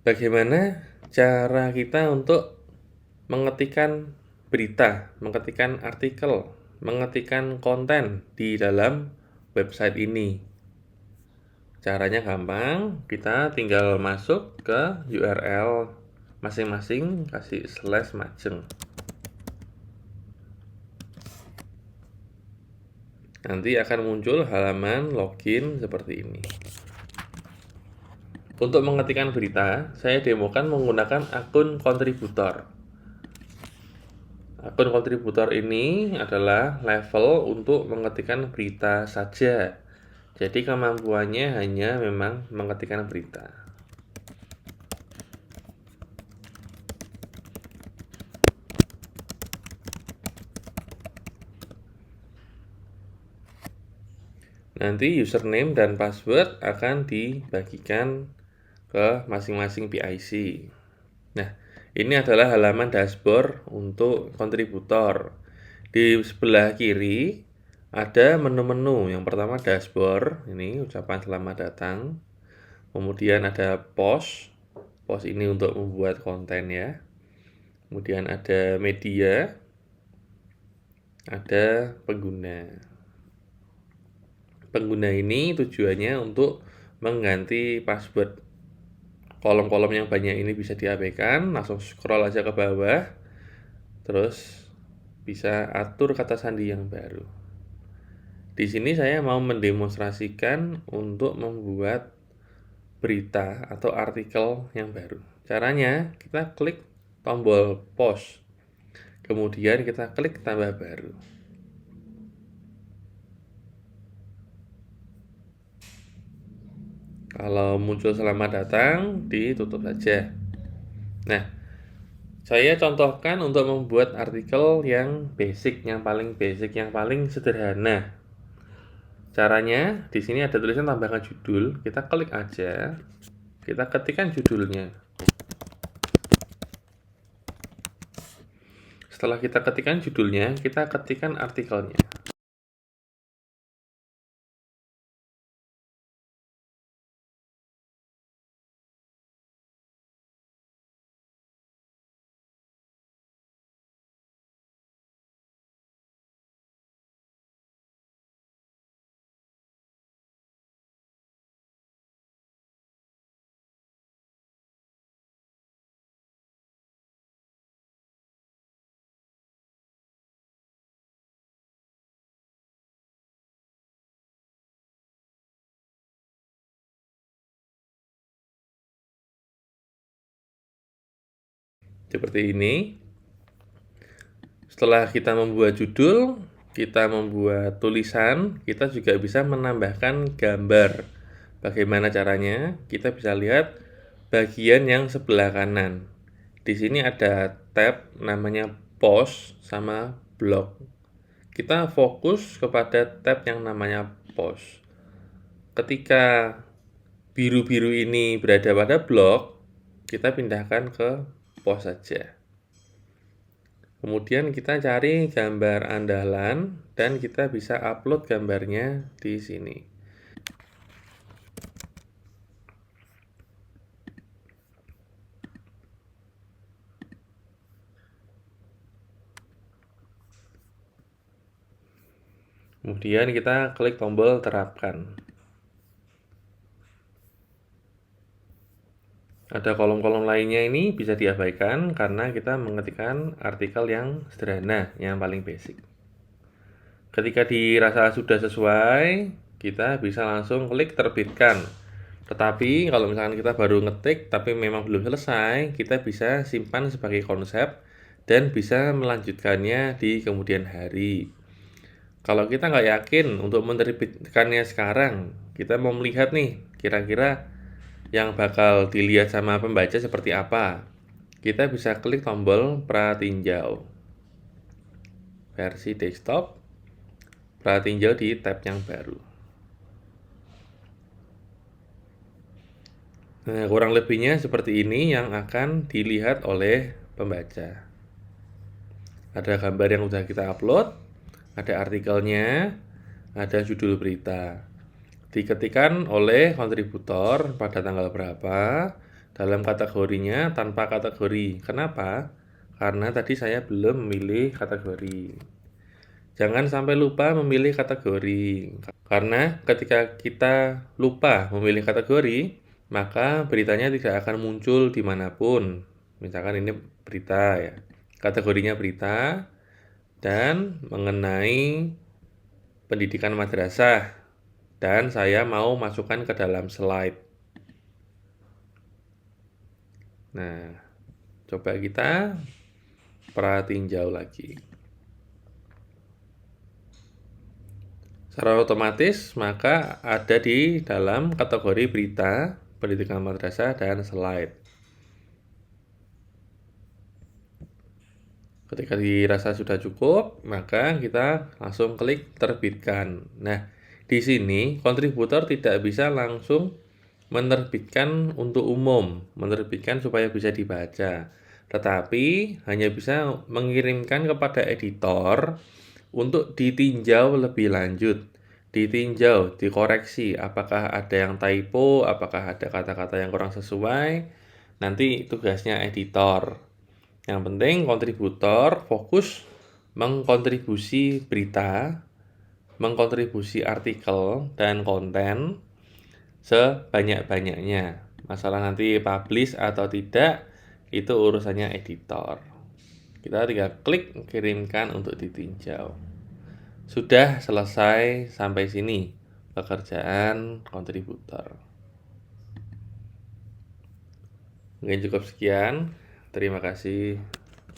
Bagaimana cara kita untuk mengetikkan berita, mengetikkan artikel, mengetikkan konten di dalam website ini? Caranya gampang, kita tinggal masuk ke URL masing-masing, kasih slash majeng. Nanti akan muncul halaman login seperti ini. Untuk mengetikkan berita, saya demokan menggunakan akun kontributor. Akun kontributor ini adalah level untuk mengetikkan berita saja. Jadi kemampuannya hanya memang mengetikkan berita. Nanti username dan password akan dibagikan ke masing-masing PIC. Nah, ini adalah halaman dashboard untuk kontributor. Di sebelah kiri ada menu-menu. Yang pertama dashboard, ini ucapan selamat datang. Kemudian ada post. Post ini untuk membuat konten ya. Kemudian ada media, ada pengguna. Pengguna ini tujuannya untuk mengganti password. Kolom-kolom yang banyak ini bisa diabaikan, langsung scroll aja ke bawah, terus bisa atur kata sandi yang baru. Di sini saya mau mendemonstrasikan untuk membuat berita atau artikel yang baru. Caranya kita klik tombol post, kemudian kita klik tambah baru. Kalau muncul selamat datang, ditutup saja. Nah, saya contohkan untuk membuat artikel yang basic, yang paling basic, yang paling sederhana. Caranya, di sini ada tulisan tambahkan judul, kita klik aja, kita ketikkan judulnya. Setelah kita ketikkan judulnya, kita ketikkan artikelnya. Seperti ini. Setelah kita membuat judul, kita membuat tulisan, kita juga bisa menambahkan gambar. Bagaimana caranya? Kita bisa lihat bagian yang sebelah kanan. Di sini ada tab namanya post sama blog. Kita fokus kepada tab yang namanya post. Ketika biru-biru ini berada pada blog, kita pindahkan ke post saja. Kemudian kita cari gambar andalan dan kita bisa upload gambarnya di sini. Kemudian kita klik tombol terapkan. Ada kolom-kolom lainnya ini bisa diabaikan karena kita mengetikkan artikel yang sederhana, yang paling basic. Ketika dirasa sudah sesuai, kita bisa langsung klik terbitkan. Tetapi kalau misalkan kita baru ngetik tapi memang belum selesai, kita bisa simpan sebagai konsep dan bisa melanjutkannya di kemudian hari. Kalau kita nggak yakin untuk menerbitkannya sekarang, kita mau melihat nih kira-kira yang bakal dilihat sama pembaca seperti apa. Kita bisa klik tombol pratinjau. Versi desktop, pratinjau di tab yang baru. Nah, kurang lebihnya seperti ini yang akan dilihat oleh pembaca. Ada gambar yang sudah kita upload, ada artikelnya, ada judul berita. Diketikkan oleh kontributor pada tanggal berapa, dalam kategorinya tanpa kategori. Kenapa? Karena tadi saya belum memilih kategori. Jangan sampai lupa memilih kategori. Karena ketika kita lupa memilih kategori, maka beritanya tidak akan muncul dimanapun. Misalkan ini berita ya, kategorinya berita dan mengenai pendidikan madrasah, dan saya mau masukkan ke dalam slide. Nah, coba kita perhatiin jauh lagi. Secara otomatis maka ada di dalam kategori berita, pendidikan madrasah, dan slide. Ketika dirasa sudah cukup, maka kita langsung klik terbitkan. Nah, di sini kontributor tidak bisa langsung menerbitkan untuk umum, menerbitkan supaya bisa dibaca, tetapi hanya bisa mengirimkan kepada editor untuk ditinjau lebih lanjut, ditinjau, dikoreksi, apakah ada yang typo, apakah ada kata-kata yang kurang sesuai, nanti tugasnya editor. Yang penting kontributor fokus mengkontribusi berita, mengkontribusi artikel dan konten sebanyak-banyaknya. Masalah nanti publish atau tidak, itu urusannya editor. Kita tinggal klik kirimkan untuk ditinjau. Sudah selesai sampai sini pekerjaan kontributor. Mungkin cukup sekian. Terima kasih.